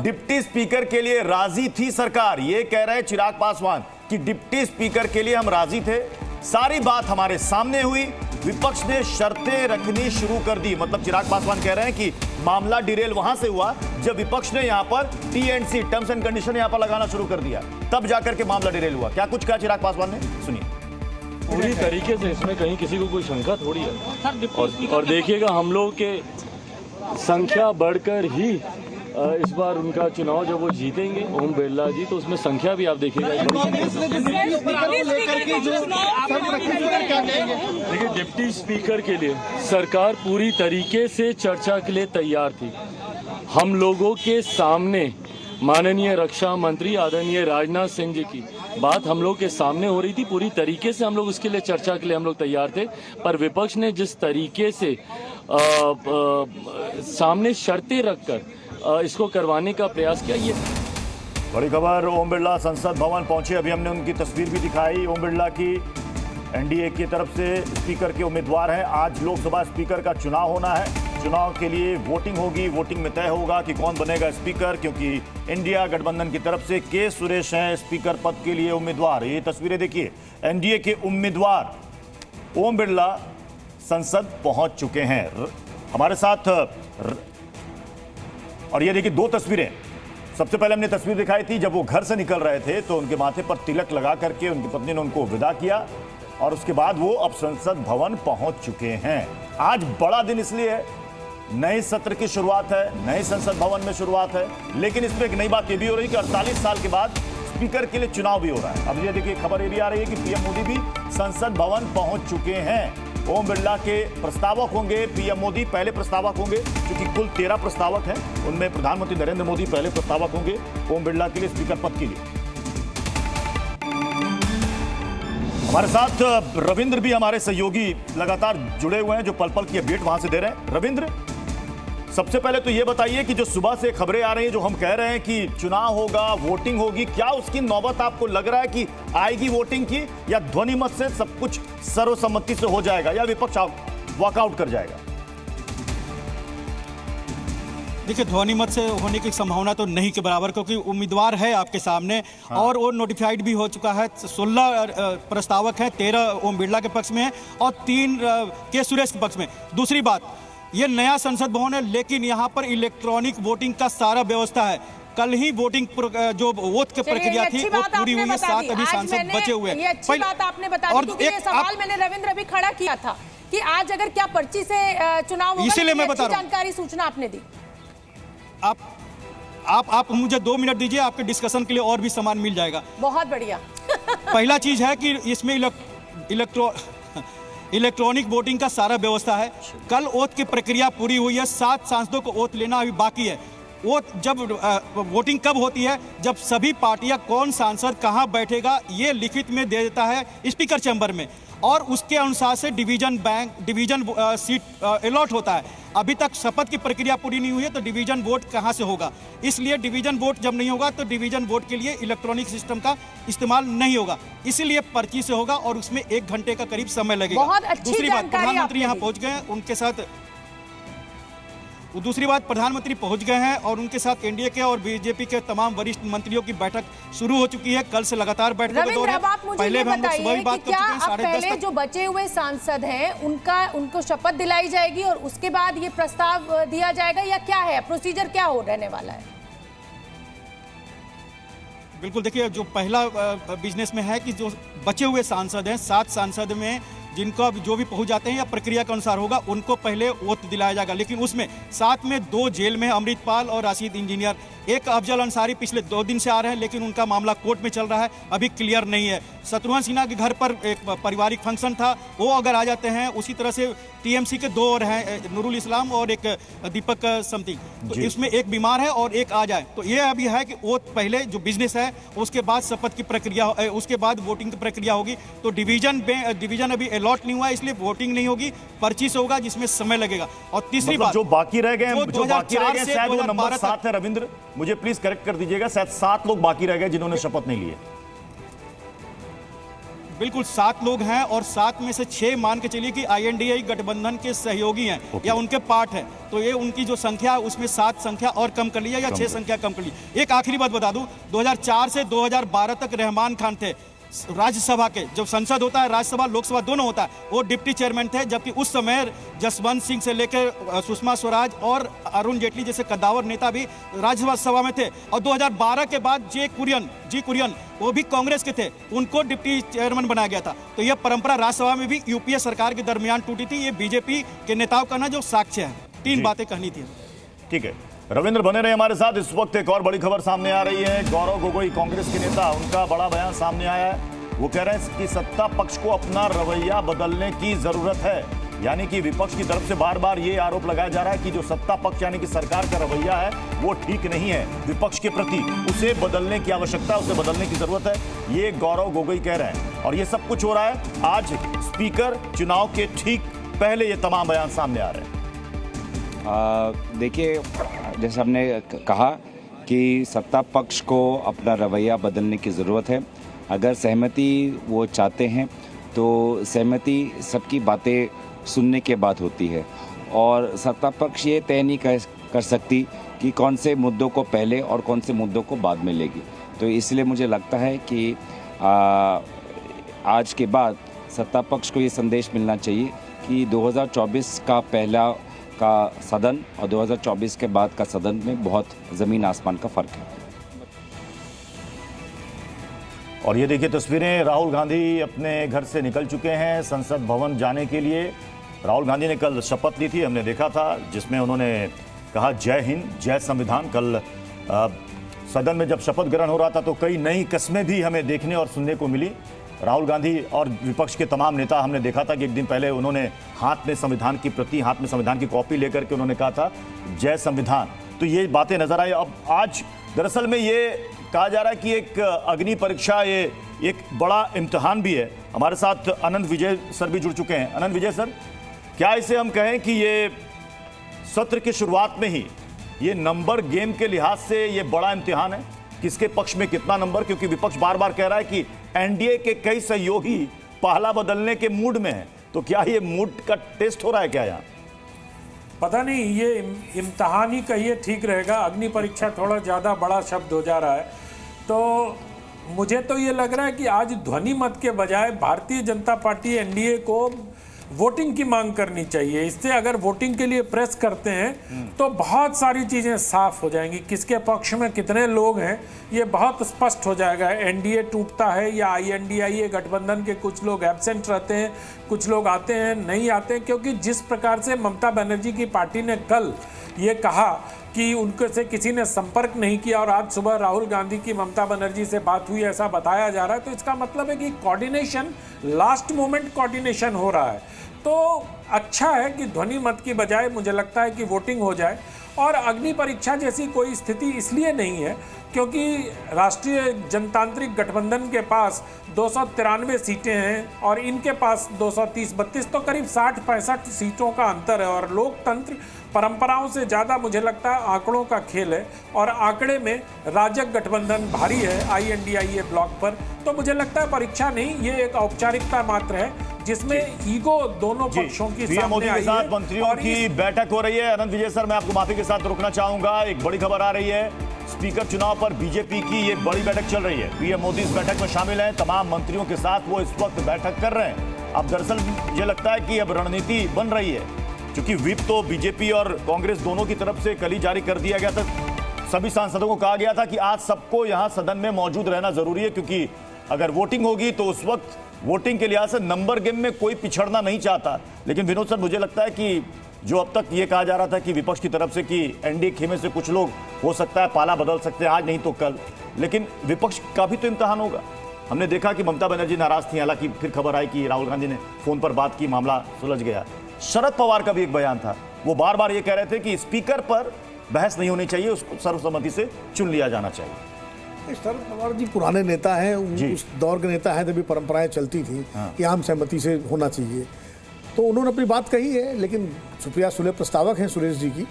Deputy speaker के लिए राजी थी सरकार। ये कह रहे चिराग पासवान कि डिप्टी स्पीकर के लिए हम राजी थे, सारी बात हमारे सामने हुई, विपक्ष ने शर्तें रखनी शुरू कर दी। मतलब चिराग पासवान कह रहे हैं कि मामला डिरेल वहां से हुआ जब विपक्ष ने यहां पर टीएनसी, टर्म्स एंड कंडीशन यहां पर लगाना शुरू कर दिया, तब जाकर के मामला डिरेल हुआ। क्या कुछ कहा चिराग पासवान ने, सुनिए। पूरी तरीके से इसमें कहीं किसी को कोई शंका थोड़ी है। और देखिएगा हम लोग के संख्या बढ़कर ही इस बार उनका चुनाव जब वो जीतेंगे ओम बिरला जी, तो उसमें संख्या भी आप देखिएगा। देखिए, डिप्टी स्पीकर के लिए सरकार पूरी तरीके से चर्चा के लिए तैयार थी। हम लोगों के सामने माननीय रक्षा मंत्री आदरणीय राजनाथ सिंह जी की बात हम लोग के सामने हो रही थी, पूरी तरीके से हम लोग उसके लिए चर्चा के लिए हम लोग तैयार थे। पर विपक्ष ने जिस तरीके से सामने शर्तें रखकर इसको करवाने का प्रयास किया। ये बड़ी खबर, ओम बिरला संसद भवन पहुंचे, अभी हमने उनकी तस्वीर भी दिखाई। ओम बिरला की एनडीए की तरफ से स्पीकर के उम्मीदवार हैं। आज लोकसभा स्पीकर का चुनाव होना है, चुनाव के लिए वोटिंग होगी, वोटिंग में तय होगा कि कौन बनेगा स्पीकर, क्योंकि इंडिया गठबंधन की तरफ से के सुरेश हैं स्पीकर पद के लिए उम्मीदवार। ये तस्वीरें देखिए, एनडीए के उम्मीदवार ओम बिरला संसद पहुंच चुके हैं हमारे साथ। और ये देखिए दो तस्वीरें, सबसे पहले हमने तस्वीर दिखाई थी जब वो घर से निकल रहे थे तो उनके माथे पर तिलक लगा करके उनकी पत्नी ने उनको विदा किया, और उसके बाद वो अब संसद भवन पहुंच चुके हैं। आज बड़ा दिन इसलिए है, नए सत्र की शुरुआत है, नए संसद भवन में शुरुआत है, लेकिन इसमें एक नई बात ये भी हो रही है कि 48 साल के बाद स्पीकर के लिए चुनाव भी हो रहा है। अब ये देखिए खबर ये भी आ रही है कि पीएम मोदी भी संसद भवन पहुंच चुके हैं। ओम बिरला के प्रस्तावक होंगे पीएम मोदी, पहले प्रस्तावक होंगे, क्योंकि कुल 13 प्रस्तावक हैं, उनमें प्रधानमंत्री नरेंद्र मोदी पहले प्रस्तावक होंगे ओम बिरला के लिए स्पीकर पद के लिए। हमारे साथ रविंद्र भी हमारे सहयोगी लगातार जुड़े हुए हैं जो पल पल की अपडेट वहां से दे रहे हैं। रविंद्र, सबसे पहले तो ये बताइए कि जो सुबह से खबरें आ रही हैं, जो हम कह रहे हैं कि चुनाव होगा, वोटिंग होगी, क्या उसकी नौबत आपको लग रहा है कि आएगी वोटिंग की, या ध्वनि मत से सब कुछ सर्वसम्मति से हो जाएगा, या विपक्ष वॉकआउट कर जाएगा? देखिए, ध्वनि मत से होने की संभावना तो नहीं के बराबर, क्योंकि उम्मीदवार है आपके सामने। हाँ। और वो नोटिफाइड भी हो चुका है। 16 प्रस्तावक हैं, 13 ओम बिरला के पक्ष में है और 3 के सुरेश के पक्ष में। दूसरी बात, ये नया संसद भवन है, लेकिन यहाँ पर इलेक्ट्रॉनिक वोटिंग का सारा व्यवस्था है। कल ही वोटिंग जो वोट की प्रक्रिया थी वो पूरी हुई है, 7 अभी सांसद बचे हुए हैं। ये अच्छी बात आपने बता दी, क्योंकि ये सवाल मैंने रविंद्र अभी खड़ा किया था कि आज अगर क्या पर्ची से चुनाव होगा, इसीलिए मैं बता रहा हूं, जानकारी सूचना आपने दी। आप मुझे 2 मिनट दीजिए, आपके डिस्कशन के लिए और भी सामान मिल जाएगा। बहुत बढ़िया। पहला चीज है कि इसमें इलेक्ट्रॉनिक वोटिंग का सारा व्यवस्था है। कल ओथ की प्रक्रिया पूरी हुई है, 7 सांसदों को ओथ लेना अभी बाकी है। वोटिंग कब होती है? जब सभी पार्टियां कौन सांसद कहां बैठेगा ये लिखित में दे देता है स्पीकर चैम्बर में, और उसके अनुसार से डिवीजन सीट अलॉट होता है। अभी तक शपथ की प्रक्रिया पूरी नहीं हुई है, तो डिवीजन वोट कहां से होगा? इसलिए डिवीजन वोट जब नहीं होगा तो डिवीजन वोट के लिए इलेक्ट्रॉनिक सिस्टम का इस्तेमाल नहीं होगा, इसीलिए पर्ची से होगा और उसमें 1 घंटे का करीब समय लगेगा। दूसरी बात, प्रधानमंत्री यहाँ पहुंच गए हैं, उनके साथ दूसरी बात प्रधानमंत्री पहुंच गए हैं और उनके साथ एनडीए के और बीजेपी के तमाम वरिष्ठ मंत्रियों की बैठक शुरू हो चुकी है। कल से लगातार बैठकों का दौर है। पहले हम लोग सुबह भी बात कर चुके हैं, 10:30 जो बचे हुए सांसद हैं उनको शपथ दिलाई जाएगी और उसके बाद ये प्रस्ताव दिया जाएगा, या क्या है प्रोसीजर, क्या हो रहने वाला है? बिल्कुल, देखिए, जो पहला बिजनेस में है कि जो बचे हुए सांसद हैं, 7 सांसद में जिनको जो भी पहुंच जाते हैं या प्रक्रिया के अनुसार होगा, उनको पहले ओथ दिलाया जाएगा। लेकिन उसमें 7 में 2 जेल में, अमृतपाल और राशिद इंजीनियर। एक अफजल अंसारी पिछले 2 दिन से आ रहे हैं, लेकिन उनका मामला कोर्ट में चल रहा है, अभी क्लियर नहीं है। शत्रुघ्न सिन्हा के घर पर एक पारिवारिक फंक्शन था, वो अगर आ जाते हैं। उसी तरह से टीएमसी के 2 और हैं, नूरुल इस्लाम और एक दीपक समथिंग। तो इसमें एक बीमार है और एक आ जाए, तो ये अभी है कि वो पहले जो बिजनेस है, उसके बाद शपथ की प्रक्रिया, उसके बाद वोटिंग की प्रक्रिया होगी। तो डिवीजन अभी अलॉट नहीं हुआ, इसलिए वोटिंग नहीं होगी, पर्ची से होगा, जिसमें समय लगेगा। और तीसरी बात, जो बाकी रह गए शायद वो नंबर 7 है। रविंद्र, मुझे प्लीज करेक्ट कर दीजिएगा, शायद 7 लोग बाकी रह गए जिन्होंने शपथ नहीं ली है। बिल्कुल 7 लोग हैं और 7 में से 6 मान के चलिए कि INDI गठबंधन के सहयोगी हैं या उनके पार्ट हैं, तो ये उनकी जो संख्या है उसमें 7 संख्या और कम कर लिया या 6 संख्या कम कर ली। एक आखिरी बात बता दूं, 2004 से 2012 तक रहमान खान थे राज्यसभा के, जब संसद होता है राज्यसभा लोकसभा दोनों होता है, वो डिप्टी चेयरमैन थे, जबकि उस समय जसवंत सिंह से लेकर सुषमा स्वराज और अरुण जेटली जैसे कद्दावर नेता भी राज्यसभा में थे। और 2012 के बाद जी कुरियन वो भी कांग्रेस के थे, उनको डिप्टी चेयरमैन बनाया गया था। तो यह परंपरा राज्यसभा में भी यूपीए सरकार के दरमियान टूटी थी। ये बीजेपी के नेताओं का ना जो साक्ष्य है। 3 बातें कहनी थी। ठीक है, रविंद्र बने रहे हमारे साथ। इस वक्त एक और बड़ी खबर सामने आ रही है। गौरव गोगोई कांग्रेस के नेता, उनका बड़ा बयान सामने आया है। वो कह रहे हैं कि सत्ता पक्ष को अपना रवैया बदलने की जरूरत है। यानी कि विपक्ष की तरफ से बार बार ये आरोप लगाया जा रहा है कि जो सत्ता पक्ष यानी कि सरकार का रवैया है वो ठीक नहीं है विपक्ष के प्रति, उसे बदलने की आवश्यकता, उसे बदलने की जरूरत है। ये गौरव गोगोई कह रहे हैं और ये सब कुछ हो रहा है आज स्पीकर चुनाव के ठीक पहले ये तमाम बयान सामने आ रहे हैं। देखिए, जैसे हमने कहा कि सत्ता पक्ष को अपना रवैया बदलने की ज़रूरत है। अगर सहमति वो चाहते हैं तो सहमति सबकी बातें सुनने के बाद होती है और सत्ता पक्ष ये तय नहीं कर सकती कि कौन से मुद्दों को पहले और कौन से मुद्दों को बाद में लेगी। तो इसलिए मुझे लगता है कि आज के बाद सत्ता पक्ष को ये संदेश मिलना चाहिए कि 2024 का पहला का सदन और 2024 के बाद का सदन में बहुत ज़मीन आसमान का फ़र्क है। और ये देखिए तस्वीरें, राहुल गांधी अपने घर से निकल चुके हैं संसद भवन जाने के लिए। राहुल गांधी ने कल शपथ ली थी, हमने देखा था, जिसमें उन्होंने कहा जय हिंद जय संविधान। कल सदन में जब शपथ ग्रहण हो रहा था तो कई नई कस्में भी हमें देखने और सुनने को मिली। राहुल गांधी और विपक्ष के तमाम नेता, हमने देखा था कि एक दिन पहले उन्होंने हाथ में संविधान की प्रति, हाथ में संविधान की कॉपी लेकर के उन्होंने कहा था जय संविधान। तो ये बातें नजर आई। अब आज दरअसल में ये कहा जा रहा है कि एक अग्नि परीक्षा, ये एक बड़ा इम्तिहान भी है। हमारे साथ अनंत विजय सर भी जुड़ चुके हैं। अनंत विजय सर, क्या इसे हम कहें कि ये सत्र की शुरुआत में ही ये नंबर गेम के लिहाज से ये बड़ा इम्तिहान है, किसके पक्ष में कितना नंबर? क्योंकि विपक्ष बार बार कह रहा है कि एनडीए के कई सहयोगी पहला बदलने के मूड में हैं। तो क्या ये मूड का टेस्ट हो रहा है क्या यहाँ? पता नहीं, ये इम्तिहान ही कहिए ठीक रहेगा। अग्नि परीक्षा थोड़ा ज़्यादा बड़ा शब्द हो जा रहा है। तो मुझे तो ये लग रहा है कि आज ध्वनि मत के बजाय भारतीय जनता पार्टी एनडीए को वोटिंग की मांग करनी चाहिए। इससे अगर वोटिंग के लिए प्रेस करते हैं तो बहुत सारी चीज़ें साफ हो जाएंगी। किसके पक्ष में कितने लोग हैं ये बहुत स्पष्ट हो जाएगा। एनडीए टूटता है या INDIA गठबंधन के कुछ लोग एब्सेंट रहते हैं, कुछ लोग आते हैं, नहीं आते हैं। क्योंकि जिस प्रकार से ममता बनर्जी की पार्टी ने कल ये कहा कि उनके से किसी ने संपर्क नहीं किया और आज सुबह राहुल गांधी की ममता बनर्जी से बात हुई ऐसा बताया जा रहा है, तो इसका मतलब है कि कोऑर्डिनेशन, लास्ट मोमेंट कोऑर्डिनेशन हो रहा है। तो अच्छा है कि ध्वनि मत की बजाय मुझे लगता है कि वोटिंग हो जाए। और अग्नि परीक्षा जैसी कोई स्थिति इसलिए नहीं है क्योंकि राष्ट्रीय जनतांत्रिक गठबंधन के पास 293 सीटें हैं और इनके पास 230-32, तो करीब 60-65 सीटों का अंतर है। और लोकतंत्र परंपराओं से ज़्यादा मुझे लगता है आंकड़ों का खेल है और आंकड़े में राजग गठबंधन भारी है INDIA ब्लॉक पर। तो मुझे लगता है परीक्षा नहीं, ये एक औपचारिकता मात्र है जिसमें ईगो दोनों पक्षों की पीएम मोदी के साथ मंत्रियों की बैठक हो रही है। अनंत विजय सर, मैं आपको माफी के साथ रुकना चाहूंगा। एक बड़ी खबर आ रही है, स्पीकर चुनाव पर बीजेपी की ये बड़ी बैठक चल रही है। पीएम मोदी इस बैठक में शामिल हैं, तमाम मंत्रियों के साथ वो इस वक्त बैठक कर रहे हैं। अब दरअसल मुझे लगता है कि अब रणनीति बन रही है, क्योंकि व्हिप तो बीजेपी और कांग्रेस दोनों की तरफ से कल ही जारी कर दिया गया था। सभी सांसदों को कहा गया था कि आज सबको यहां सदन में मौजूद रहना जरूरी है, क्योंकि अगर वोटिंग होगी तो उस वक्त वोटिंग के लिहाज से नंबर गेम में कोई पिछड़ना नहीं चाहता। लेकिन विनोद सर, मुझे लगता है कि जो अब तक ये कहा जा रहा था कि विपक्ष की तरफ से कि एनडीए खेमे से कुछ लोग हो सकता है पाला बदल सकते हैं, आज नहीं तो कल, लेकिन विपक्ष का भी तो इम्तिहान होगा। हमने देखा कि ममता बनर्जी नाराज थी, हालांकि फिर खबर आई कि राहुल गांधी ने फोन पर बात की, मामला सुलझ गया। शरद पवार का भी एक बयान था, वो बार बार ये कह रहे थे कि स्पीकर पर बहस नहीं होनी चाहिए, उसको सर्वसम्मति से चुन लिया जाना चाहिए। शरद पवार जी पुराने नेता हैं, उस दौर के नेता हैं, तभी परंपराएं चलती थी कि आम सहमति से होना चाहिए। तो उन्होंने अपनी बात कही है, लेकिन सुप्रिया सुले प्रस्तावक हैं सुरेश जी की,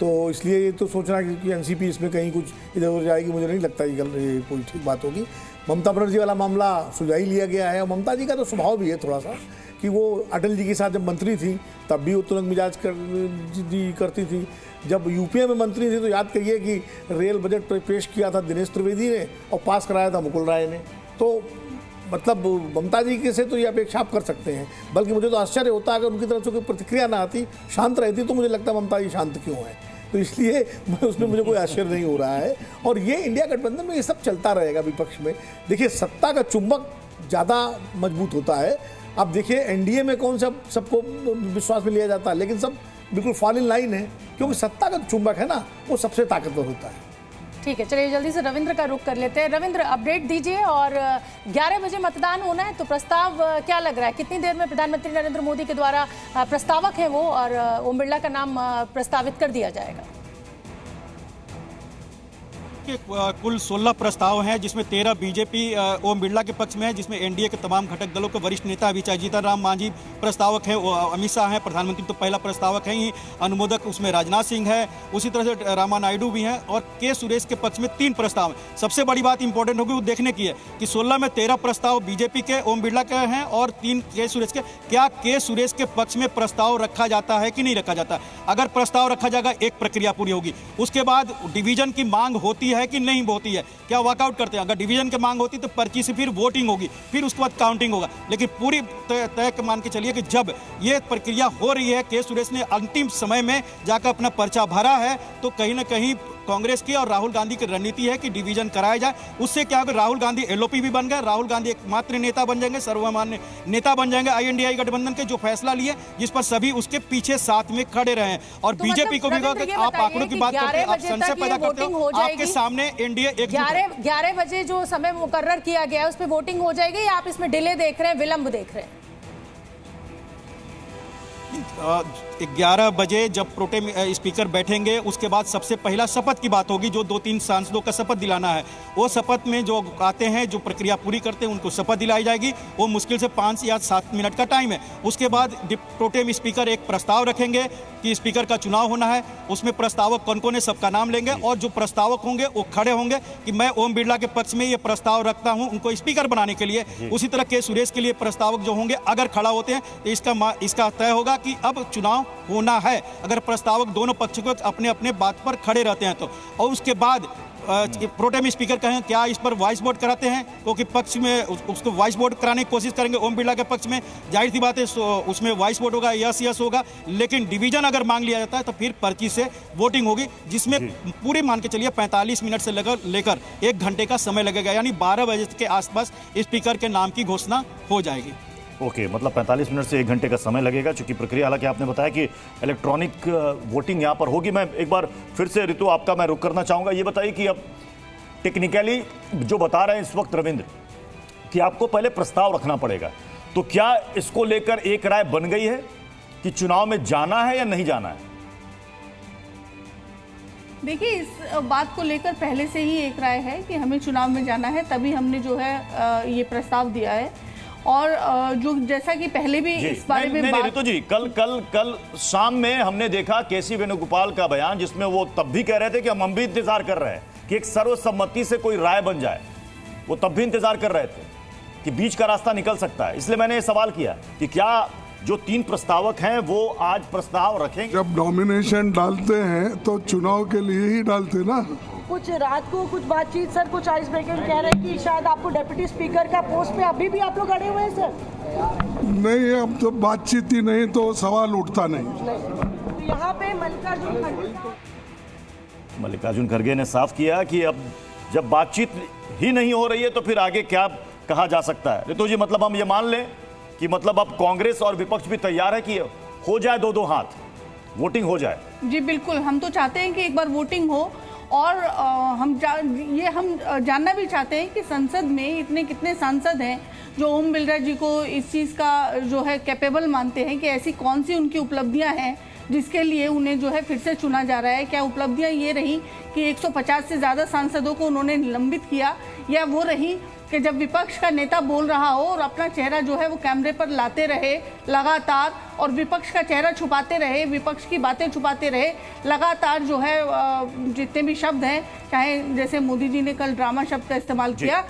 तो इसलिए ये तो सोचना कि एनसीपी इसमें कहीं कुछ इधर उधर जाएगी, मुझे नहीं लगता ये कोई ठीक बात होगी। ममता बनर्जी वाला मामला सुलझा ही लिया गया है। और ममता जी का तो स्वभाव भी है थोड़ा सा कि वो अटल जी के साथ जब मंत्री थी तब भी वो तुरंत मिजाज करती थी। जब यूपीए में मंत्री थी तो याद करिए कि रेल बजट पेश किया था दिनेश त्रिवेदी ने और पास कराया था मुकुल राय ने। तो मतलब ममता जी के से तो ये अपेक्षा आप कर सकते हैं। बल्कि मुझे तो आश्चर्य होता अगर उनकी तरफ से कोई प्रतिक्रिया ना आती, शांत रहती, तो मुझे लगता ममता जी शांत क्यों है। तो इसलिए उसमें मुझे कोई आश्चर्य नहीं हो रहा है। और ये इंडिया गठबंधन में ये सब चलता रहेगा विपक्ष में। देखिए सत्ता का चुंबक ज़्यादा मजबूत होता है। अब देखिए एनडीए में कौन सा सबको विश्वास में लिया जाता है, लेकिन सब बिल्कुल फॉल इन लाइन है क्योंकि सत्ता का चुंबक है ना, वो सबसे ताकतवर होता है। ठीक है, चलिए जल्दी से रविंद्र का रुख कर लेते हैं। रविंद्र, अपडेट दीजिए। और 11 बजे मतदान होना है, तो प्रस्ताव क्या लग रहा है, कितनी देर में प्रधानमंत्री नरेंद्र मोदी के द्वारा प्रस्तावक है वो और ओम बिरला का नाम प्रस्तावित कर दिया जाएगा? कुल 16 प्रस्ताव हैं, जिसमें 13 बीजेपी ओम बिरला के पक्ष में है, जिसमें एनडीए के तमाम घटक दलों के वरिष्ठ नेता अभी चाहे जीतन राम मांझी प्रस्तावक हैं, अमित शाह हैं, प्रधानमंत्री तो पहला प्रस्तावक हैं ही, अनुमोदक उसमें राजनाथ सिंह है, उसी तरह से रामा नायडू भी हैं, और के सुरेश के पक्ष में 3 प्रस्ताव हैं। सबसे बड़ी बात इंपॉर्टेंट होगी वो देखने की है कि 16 में 13 प्रस्ताव बीजेपी के ओम बिरला के हैं और 3 के सुरेश के। क्या के सुरेश के पक्ष में प्रस्ताव रखा जाता है कि नहीं रखा जाता? अगर प्रस्ताव रखा जाएगा, एक प्रक्रिया पूरी होगी, उसके बाद डिवीजन की मांग होती है कि नहीं होती है, क्या वॉकआउट करते हैं? अगर डिवीजन की मांग होती तो पर्ची से फिर वोटिंग होगी, फिर उसके बाद काउंटिंग होगा। लेकिन पूरी तय मान के चलिए कि जब ये प्रक्रिया हो रही है, के सुरेश ने अंतिम समय में जाकर अपना पर्चा भरा है, तो कहीं ना कहीं कांग्रेस की और राहुल गांधी की रणनीति है कि डिवीजन कराया जाए। उससे क्या होगा, राहुल गांधी एलओपी भी बन गए, राहुल गांधी एकमात्र नेता बन जाएंगे, सर्वमान्य नेता बन जाएंगे आईएनडीआई गठबंधन के, जो फैसला लिए जिस पर सभी उसके पीछे साथ में खड़े रहे। और तो बीजेपी को भी आप आंकड़ों की बात करते हैं, आप संशय पैदा करते हो, आपके सामने एनडीए 11 बजे जो समय मुकर्रर किया गया है उस पर वोटिंग हो जाएगी, या आप इसमें डिले देख रहे हैं, विलंब देख रहे हैं? 11 बजे जब प्रोटेम स्पीकर बैठेंगे, उसके बाद सबसे पहला शपथ की बात होगी, जो 2-3 सांसदों का शपथ दिलाना है। वो शपथ में जो आते हैं, जो प्रक्रिया पूरी करते हैं, उनको शपथ दिलाई जाएगी। वो मुश्किल से 5 या 7 मिनट का टाइम है। उसके बाद प्रोटेम स्पीकर एक प्रस्ताव रखेंगे कि स्पीकर का चुनाव होना है। उसमें प्रस्तावक कौन कौन है सबका नाम लेंगे, और जो प्रस्तावक होंगे वो खड़े होंगे कि मैं ओम बिरला के पक्ष में ये प्रस्ताव रखता हूं उनको स्पीकर बनाने के लिए। उसी तरह के सुरेश के लिए प्रस्तावक जो होंगे अगर खड़ा होते हैं तो इसका तय होगा कि अब चुनाव होना है, अगर प्रस्तावक दोनों पक्ष को अपने अपने बात पर खड़े रहते हैं तो। और उसके बाद प्रोटेम स्पीकर कहें क्या इस पर वॉइस वोट कराते हैं, क्योंकि पक्ष में उसको वॉइस वोट कराने की कोशिश करेंगे ओम बिरला के पक्ष में, जाहिर सी बात है उसमें वॉइस वोट होगा, यस होगा। लेकिन डिवीजन अगर मांग लिया जाता है तो फिर पर्ची से वोटिंग होगी, जिसमें पूरे मान के चलिए 45 मिनट से लेकर 1 घंटे का समय लगेगा, यानी 12 बजे के आसपास स्पीकर के नाम की घोषणा हो जाएगी। ओके, मतलब 45 मिनट से 1 घंटे का समय लगेगा, चूंकि प्रक्रिया, हालांकि आपने बताया कि इलेक्ट्रॉनिक वोटिंग यहाँ पर होगी। मैं एक बार फिर से ऋतु आपका मैं रुक करना चाहूँगा। ये बताइए कि अब टेक्निकली जो बता रहे हैं इस वक्त रविंद्र कि आपको पहले प्रस्ताव रखना पड़ेगा, तो क्या इसको लेकर एक राय बन गई है कि चुनाव में जाना है या नहीं जाना है? देखिए, इस बात को लेकर पहले से ही एक राय है कि हमें चुनाव में जाना है, तभी हमने जो है ये प्रस्ताव दिया है। और जो जैसा कि पहले भी इस बारे में बात ऋतु जी, कल शाम में हमने देखा केसी वेणुगोपाल का बयान, जिसमें वो तब भी कह रहे थे कि हम भी इंतजार कर रहे हैं कि एक सर्वसम्मति से कोई राय बन जाए। वो तब भी इंतजार कर रहे थे कि बीच का रास्ता निकल सकता है। इसलिए मैंने ये सवाल किया कि क्या जो 3 प्रस्तावक हैं वो आज प्रस्ताव रखेंगे? जब नॉमिनेशन डालते हैं तो चुनाव के लिए ही डालते ना। कुछ रात को कुछ बातचीत सर, कुछ आइस ब्रेकिंग कह रहे हैं कि शायद आपको डिप्टी स्पीकर का पोस्ट पे अभी भी आप लोग अड़े हुए हैं सर? नहीं, अब तो बातचीत ही नहीं तो सवाल उठता नहीं। तो यहाँ पे मल्लिकार्जुन खड़गे ने साफ किया कि अब जब बातचीत ही नहीं हो रही है तो फिर आगे क्या कहा जा सकता है। ऋतु जी, मतलब हम ये मान लें कि मतलब अब कांग्रेस और विपक्ष भी तैयार है कि हो जाए 2-2 हाथ, वोटिंग हो जाए? जी बिल्कुल, हम तो चाहते हैं कि एक बार वोटिंग हो, और हम जानना भी चाहते हैं कि संसद में इतने कितने सांसद हैं जो ओम बिरला जी को इस चीज़ का जो है कैपेबल मानते हैं, कि ऐसी कौन सी उनकी उपलब्धियां हैं जिसके लिए उन्हें जो है फिर से चुना जा रहा है। क्या उपलब्धियां ये रही कि 150 से ज़्यादा सांसदों को उन्होंने निलंबित किया, या वो रही कि जब विपक्ष का नेता बोल रहा हो और अपना चेहरा जो है वो कैमरे पर लाते रहे लगातार, और विपक्ष का चेहरा छुपाते रहे, विपक्ष की बातें छुपाते रहे लगातार, जो है जितने भी शब्द हैं, चाहे जैसे मोदी जी ने कल ड्रामा शब्द का इस्तेमाल किया।